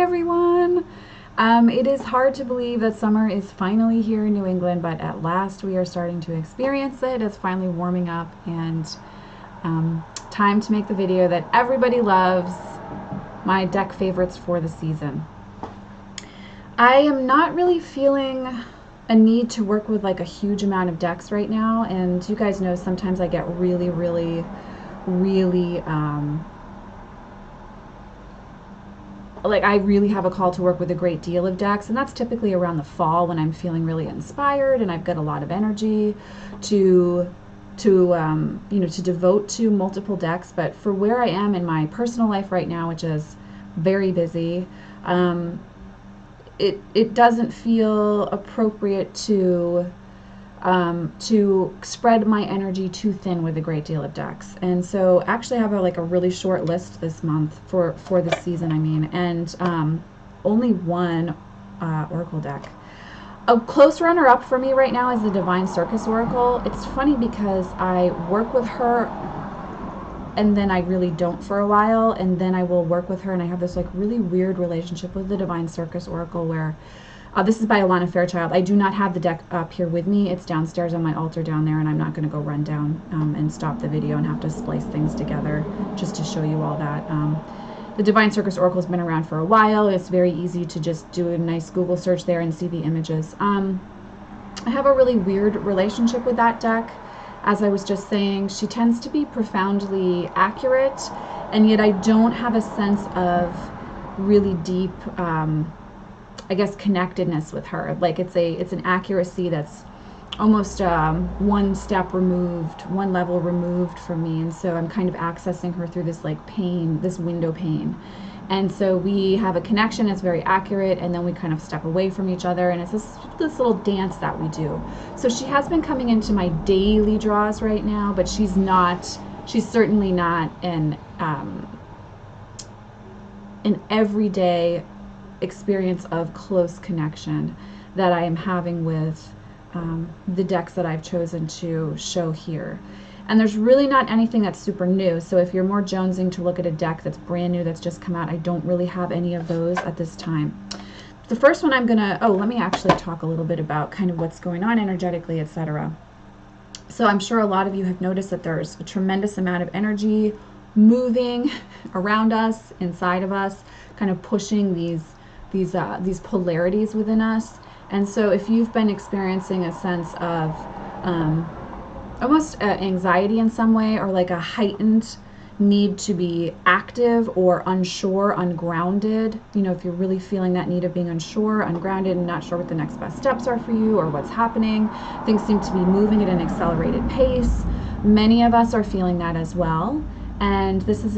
everyone! It is hard to believe that summer is finally here in New England, but at last we are starting to experience it. It's finally warming up, and time to make the video that everybody loves, my deck favorites for the season. I am not really feeling a need to work with like a huge amount of decks right now, and you guys know sometimes I get really like I really have a call to work with a great deal of decks, and that's typically around the fall when I'm feeling really inspired and I've got a lot of energy to devote to multiple decks. But for where I am in my personal life right now, which is very busy, it doesn't feel appropriate to spread my energy too thin with a great deal of decks. And so actually I have a really short list this month for the season, and only one Oracle deck. A close runner-up for me right now is the Divine Circus Oracle. It's funny because I work with her and then I really don't for a while, and then I will work with her, and I have this like really weird relationship with the Divine Circus Oracle where this is by Alana Fairchild. I do not have the deck up here with me. It's downstairs on my altar down there, and I'm not going to go run down and stop the video and have to splice things together just to show you all that. The Divine Circus Oracle has been around for a while. It's very easy to just do a nice Google search there and see the images. I have a really weird relationship with that deck. As I was just saying, she tends to be profoundly accurate, and yet I don't have a sense of really deep I guess connectedness with her. Like it's an accuracy that's almost one step removed, one level removed from me, and so I'm kind of accessing her through this like pane, this window pane. And so we have a connection that's very accurate, and then we kind of step away from each other, and it's this little dance that we do. So she has been coming into my daily draws right now, but she's certainly not an everyday experience of close connection that I am having with the decks that I've chosen to show here. And there's really not anything that's super new, so if you're more jonesing to look at a deck that's brand new, that's just come out, I don't really have any of those at this time. The first one I'm gonna, let me actually talk a little bit about kind of what's going on energetically, etc. So I'm sure a lot of you have noticed that there's a tremendous amount of energy moving around us, inside of us, kind of pushing these polarities within us. And so if you've been experiencing a sense of almost anxiety in some way, or like a heightened need to be active or unsure, ungrounded, if you're really feeling that need of being unsure, ungrounded, and not sure what the next best steps are for you or what's happening, things seem to be moving at an accelerated pace. Many of us are feeling that as well. And this is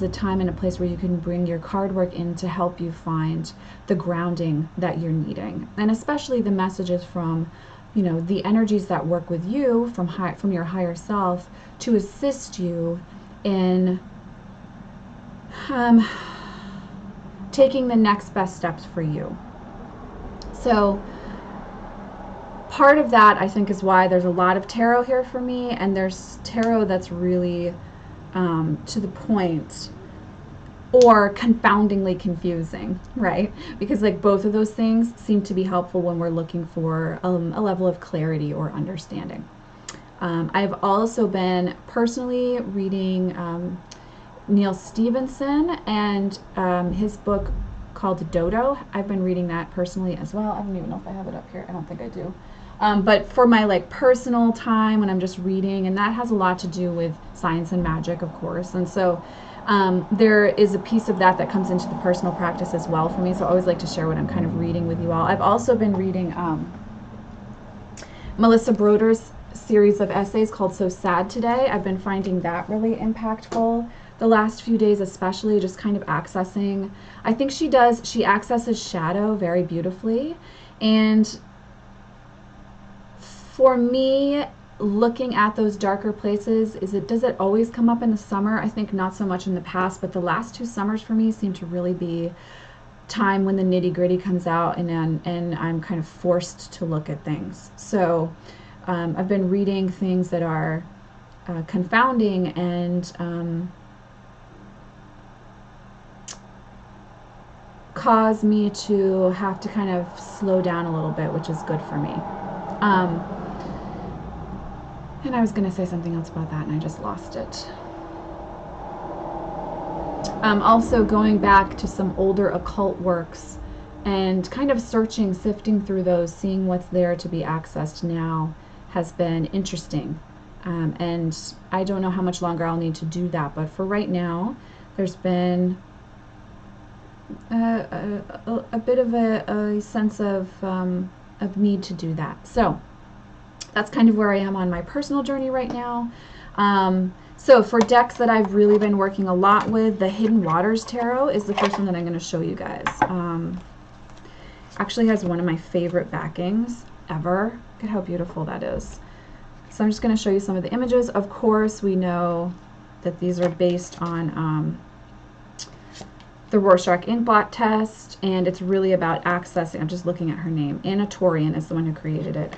a time and a place where you can bring your card work in to help you find the grounding that you're needing, and especially the messages from the energies that work with you from your higher self to assist you in taking the next best steps for you. So part of that, I think, is why there's a lot of tarot here for me, and there's tarot that's really to the point or confoundingly confusing, right? Because like both of those things seem to be helpful when we're looking for a level of clarity or understanding. I've also been personally reading Neil Stephenson and his book called Dodo. I've been reading that personally as well. I don't even know if I have it up here. I don't think I do. But for my like personal time when I'm just reading, and that has a lot to do with science and magic, of course. And so there is a piece of that comes into the personal practice as well for me. So I always like to share what I'm kind of reading with you all. I've also been reading Melissa Broder's series of essays called So Sad Today. I've been finding that really impactful the last few days, especially just kind of accessing, I think she accesses shadow very beautifully. And for me, looking at those darker places, does it always come up in the summer? I think not so much in the past, but the last 2 summers for me seem to really be time when the nitty-gritty comes out, and I'm kind of forced to look at things. So I've been reading things that are confounding and cause me to have to kind of slow down a little bit, which is good for me. And I was going to say something else about that, and I just lost it. Also going back to some older occult works and kind of searching, sifting through those, seeing what's there to be accessed now has been interesting. And I don't know how much longer I'll need to do that, but for right now, there's been a bit of a sense of need to do that. So that's kind of where I am on my personal journey right now. So for decks that I've really been working a lot with, the Hidden Waters Tarot is the first one that I'm going to show you guys. Actually has one of my favorite backings ever. Look at how beautiful that is. So I'm just going to show you some of the images. Of course, we know that these are based on the Rorschach ink blot test, and it's really about accessing, I'm just looking at her name, Anna Torian is the one who created it.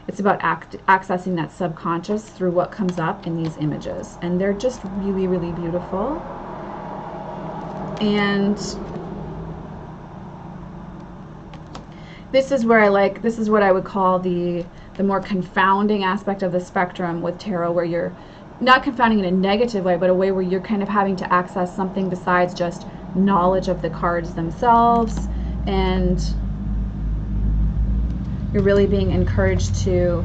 It's about accessing that subconscious through what comes up in these images, and they're just really, really beautiful. And this is where I like, this is what I would call the more confounding aspect of the spectrum with tarot, where you're not confounding in a negative way, but a way where you're kind of having to access something besides just knowledge of the cards themselves, and you're really being encouraged to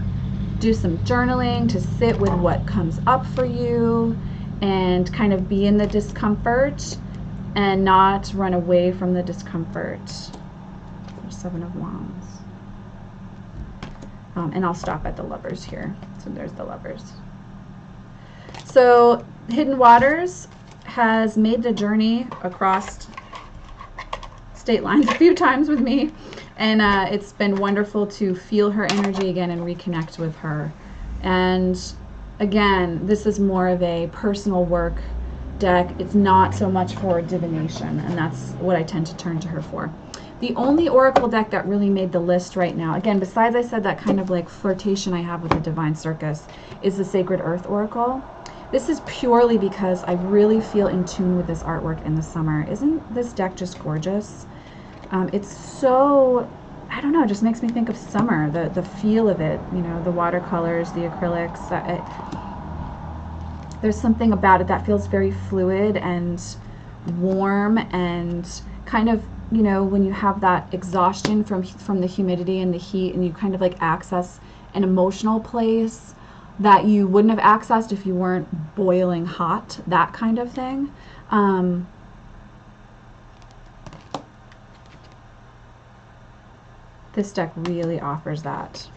do some journaling, to sit with what comes up for you and kind of be in the discomfort and not run away from the discomfort. There's Seven of Wands. And I'll stop at the Lovers here. So there's the Lovers. So Hidden Waters has made the journey across state lines a few times with me, and it's been wonderful to feel her energy again and reconnect with her. And again, this is more of a personal work deck. It's not so much for divination, and that's what I tend to turn to her for. The only oracle deck that really made the list right now, again, besides I said that kind of like flirtation I have with the Divine Circus, is the Sacred Earth Oracle. This is purely because I really feel in tune with this artwork in the summer. Isn't this deck just gorgeous? It's so, I don't know, it just makes me think of summer, the feel of it, you know, the watercolors, the acrylics. There's something about it that feels very fluid and warm, and kind of, you know, when you have that exhaustion from the humidity and the heat, and you kind of like access an emotional place that you wouldn't have accessed if you weren't boiling hot, that kind of thing. This deck really offers that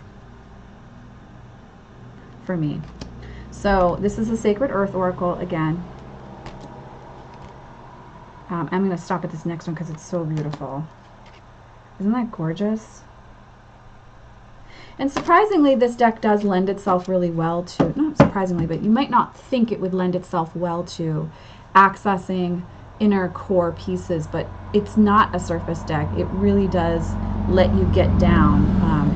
for me. So this is the Sacred Earth Oracle again. I'm going to stop at this next one because it's so beautiful. Isn't that gorgeous? And surprisingly, this deck does lend itself really well to, not surprisingly, but you might not think it would lend itself well to accessing inner core pieces, but it's not a surface deck. It really does let you get down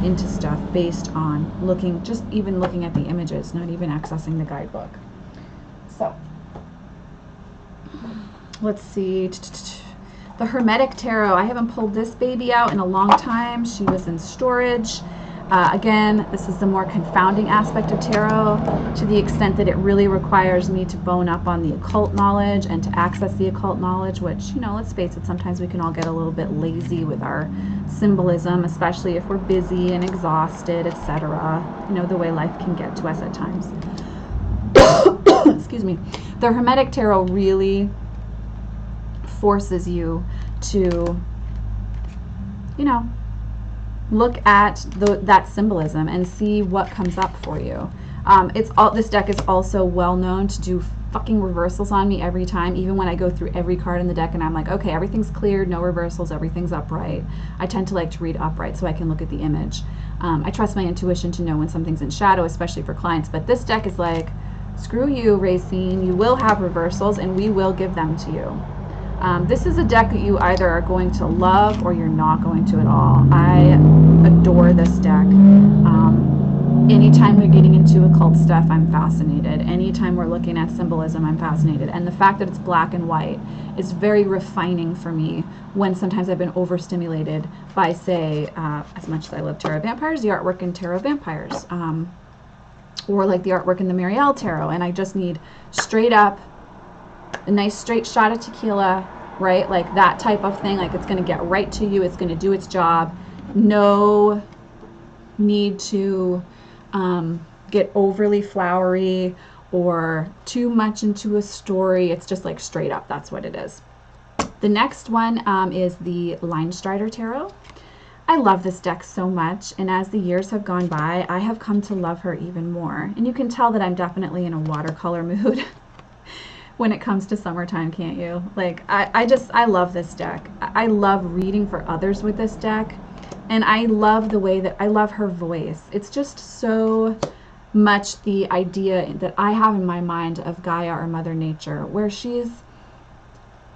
into stuff based on looking, just even looking at the images, not even accessing the guidebook. So, let's see. The Hermetic Tarot. I haven't pulled this baby out in a long time. She was in storage. Again, this is the more confounding aspect of tarot, to the extent that it really requires me to bone up on the occult knowledge and to access the occult knowledge, which, you know, let's face it, sometimes we can all get a little bit lazy with our symbolism, especially if we're busy and exhausted, etc. You know, the way life can get to us at times. Excuse me. The Hermetic Tarot really forces you to, you know, look at that symbolism and see what comes up for you. This deck is also well known to do fucking reversals on me every time, even when I go through every card in the deck and I'm like, okay, everything's cleared, no reversals, everything's upright. I tend to like to read upright so I can look at the image. I trust my intuition to know when something's in shadow, especially for clients, but this deck is like, screw you, Racine, you will have reversals and we will give them to you. This is a deck that you either are going to love or you're not going to at all. I adore this deck. Anytime we're getting into occult stuff, I'm fascinated. Anytime we're looking at symbolism, I'm fascinated. And the fact that it's black and white is very refining for me when sometimes I've been overstimulated by, say, as much as I love Tarot Vampires, the artwork in Tarot Vampires, or like the artwork in the Marielle Tarot, and I just need straight up, a nice straight shot of tequila, right? Like that type of thing. Like it's going to get right to you. It's going to do its job. No need to get overly flowery or too much into a story. It's just like straight up. That's what it is. The next one is the Line Strider Tarot. I love this deck so much, and as the years have gone by, I have come to love her even more. And you can tell that I'm definitely in a watercolor mood when it comes to summertime, can't you? Like, I love this deck. I love reading for others with this deck. And I love the way that I love her voice. It's just so much the idea that I have in my mind of Gaia or Mother Nature, where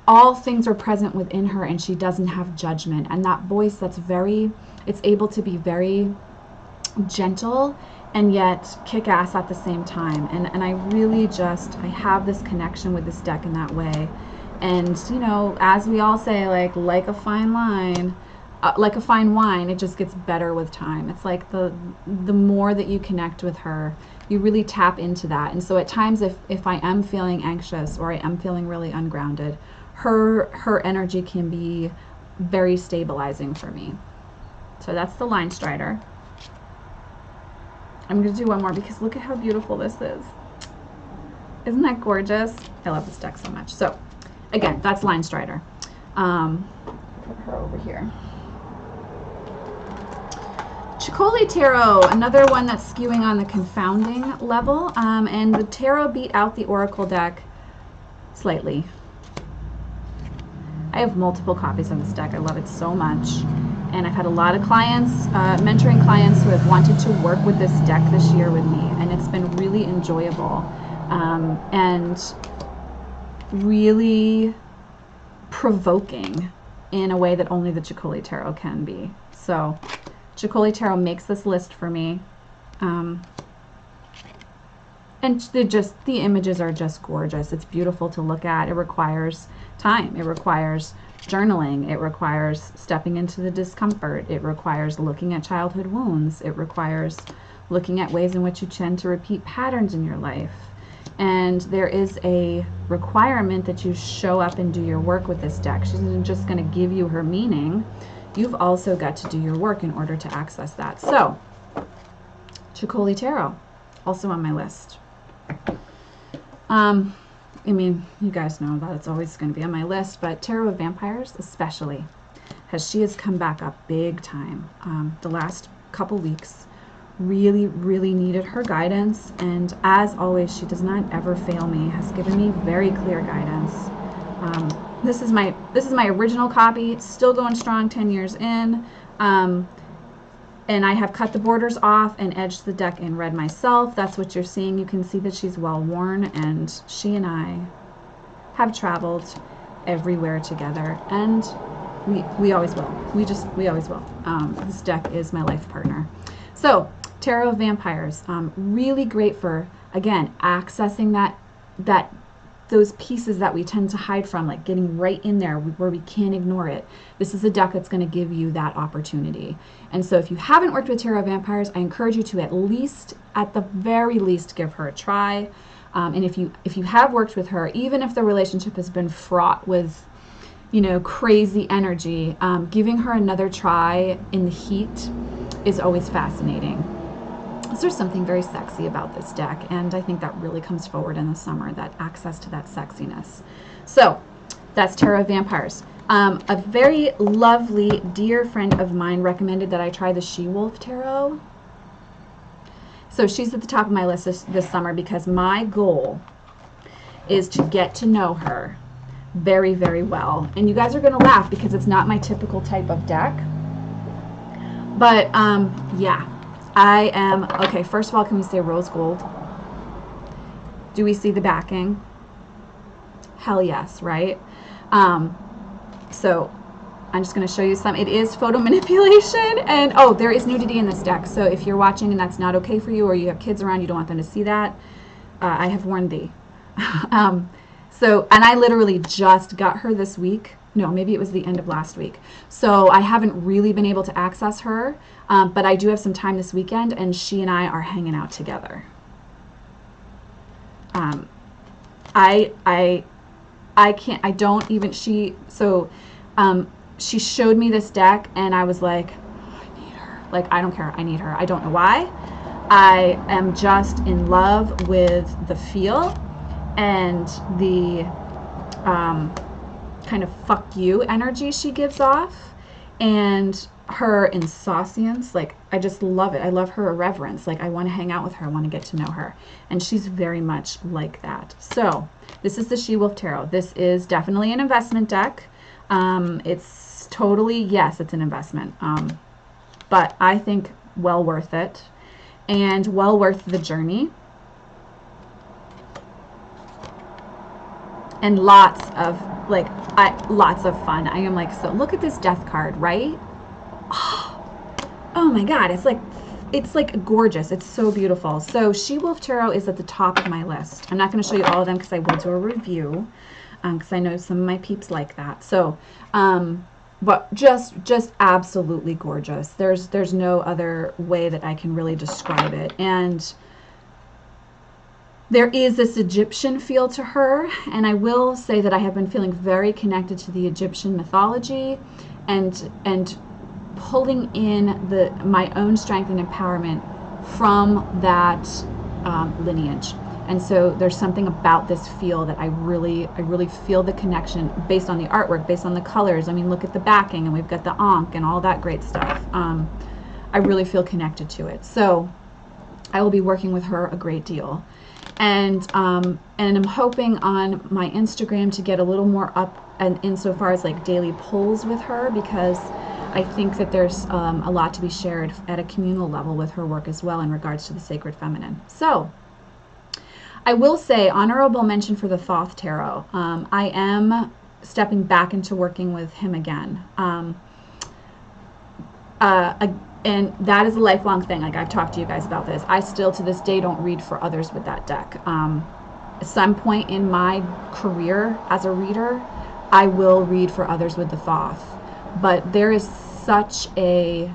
all things are present within her and she doesn't have judgment. And that voice that's it's able to be very gentle and yet kick ass at the same time. And I really I have this connection with this deck in that way. And, you know, as we all say, like a fine line, like a fine wine, it just gets better with time. It's like the more that you connect with her, you really tap into that. And so at times if I am feeling anxious or I am feeling really ungrounded, her energy can be very stabilizing for me. So that's the Line Strider. I'm going to do one more because look at how beautiful this is. Isn't that gorgeous? I love this deck so much. So again, that's Line Strider. Put her over here. Jakoli Tarot, another one that's skewing on the confounding level, and the tarot beat out the Oracle deck slightly. I have multiple copies of this deck. I love it so much, and I've had a lot of clients, mentoring clients who have wanted to work with this deck this year with me, and it's been really enjoyable and really provoking in a way that only the Jakoli Tarot can be. So Jakoli Tarot makes this list for me, and the images are just gorgeous. It's beautiful to look at. It requires time. It requires journaling. It requires stepping into the discomfort. It requires looking at childhood wounds. It requires looking at ways in which you tend to repeat patterns in your life. And there is a requirement that you show up and do your work with this deck. She isn't just going to give you her meaning. You've also got to do your work in order to access that. So, Jakoli Tarot, also on my list. I mean, you guys know that it's always going to be on my list, but Tarot of Vampires especially, as she has come back up big time. The last couple weeks really, really needed her guidance, and as always, she does not ever fail me, has given me very clear guidance. This is my original copy, still going strong 10 years in, and I have cut the borders off and edged the deck in red myself. That's what you're seeing. You can see that she's well worn, and she and I have traveled everywhere together, and we always will. We always will. This deck is my life partner. So Tarot of Vampires, really great for, again, accessing those pieces that we tend to hide from, like getting right in there where we can't ignore it. This is a deck that's going to give you that opportunity. And so if you haven't worked with Tarot Vampires, I encourage you to at the very least, give her a try. And if you have worked with her, even if the relationship has been fraught with, you know, crazy energy, giving her another try in the heat is always fascinating. So there's something very sexy about this deck, and I think that really comes forward in the summer, that access to that sexiness. So that's Tarot of Vampires. A very lovely dear friend of mine recommended that I try the She-Wolf Tarot. So she's at the top of my list this summer because my goal is to get to know her very, very well. And you guys are going to laugh because it's not my typical type of deck. But yeah. I am, okay, first of all, can we say rose gold? Do we see the backing? Hell yes, right? So I'm just going to show you some. It is photo manipulation, and oh, there is nudity in this deck. So if you're watching and that's not okay for you, or you have kids around, you don't want them to see that, I have warned thee. And I literally just got her this week. No, maybe it was the end of last week. So I haven't really been able to access her, but I do have some time this weekend, and she and I are hanging out together. I can't, I don't even, she showed me this deck, and I was like, oh, I need her. Like, I don't care, I need her. I don't know why. I am just in love with the feel and the kind of fuck you energy she gives off, and her insouciance. Like, I just love it. I love her irreverence. Like, I want to hang out with her. I want to get to know her. And she's very much like that. So this is the She-Wolf Tarot. This is definitely an investment deck. It's totally, yes, it's an investment. But I think well worth it, and well worth the journey. And lots of fun. I am like, so look at this death card, right? Oh my God, it's like gorgeous. It's so beautiful. So She-Wolf Tarot is at the top of my list. I'm not going to show you all of them because I will do a review, because I know some of my peeps like that. So, but just absolutely gorgeous. There's no other way that I can really describe it. And there is this Egyptian feel to her, and I will say that I have been feeling very connected to the Egyptian mythology, and pulling in my own strength and empowerment from that lineage. And so there's something about this feel that I really feel the connection based on the artwork, based on the colors. I mean, look at the backing, and we've got the Ankh and all that great stuff. I really feel connected to it. So I will be working with her a great deal. And I'm hoping on my Instagram to get a little more up and insofar as like daily pulls with her, because I think that there's a lot to be shared at a communal level with her work as well in regards to the sacred feminine. So I will say honorable mention for the Thoth Tarot. I am stepping back into working with him again. And that is a lifelong thing. Like, I've talked to you guys about this. I still to this day don't read for others with that deck. At some point in my career as a reader, I will read for others with the Thoth. But there is such a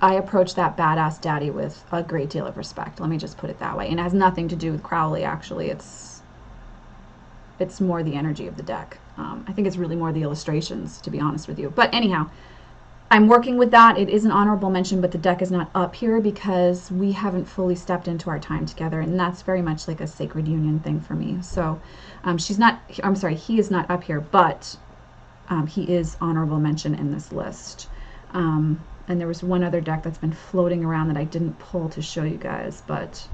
I approach that badass daddy with a great deal of respect. Let me just put it that way. And it has nothing to do with Crowley, actually. It's more the energy of the deck. I think it's really more the illustrations, to be honest with you. But anyhow, I'm working with that. It is an honorable mention, but the deck is not up here because we haven't fully stepped into our time together, and that's very much like a sacred union thing for me. So he is not up here, but he is honorable mention in this list. And there was one other deck that's been floating around that I didn't pull to show you guys, but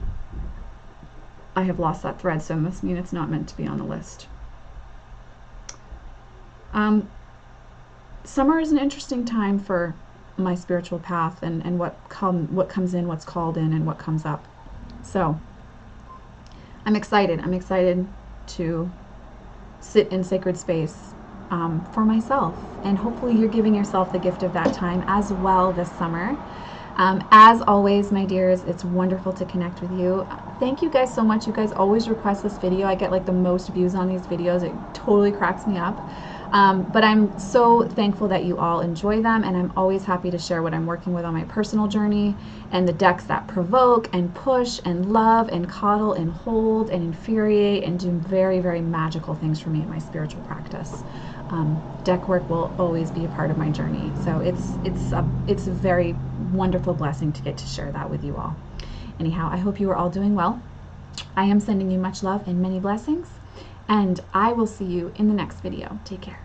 I have lost that thread, so it must mean it's not meant to be on the list. Summer is an interesting time for my spiritual path, and what comes in, what's called in, and what comes up. So I'm excited. I'm excited to sit in sacred space for myself, and hopefully you're giving yourself the gift of that time as well this summer. As always, my dears, it's wonderful to connect with you. Thank you guys so much. You guys always request this video. I get like the most views on these videos. It totally cracks me up. But I'm so thankful that you all enjoy them, and I'm always happy to share what I'm working with on my personal journey, and the decks that provoke and push and love and coddle and hold and infuriate and do very, very magical things for me in my spiritual practice. Deck work will always be a part of my journey, so it's a very wonderful blessing to get to share that with you all. Anyhow, I hope you are all doing well. I am sending you much love and many blessings, and I will see you in the next video. Take care.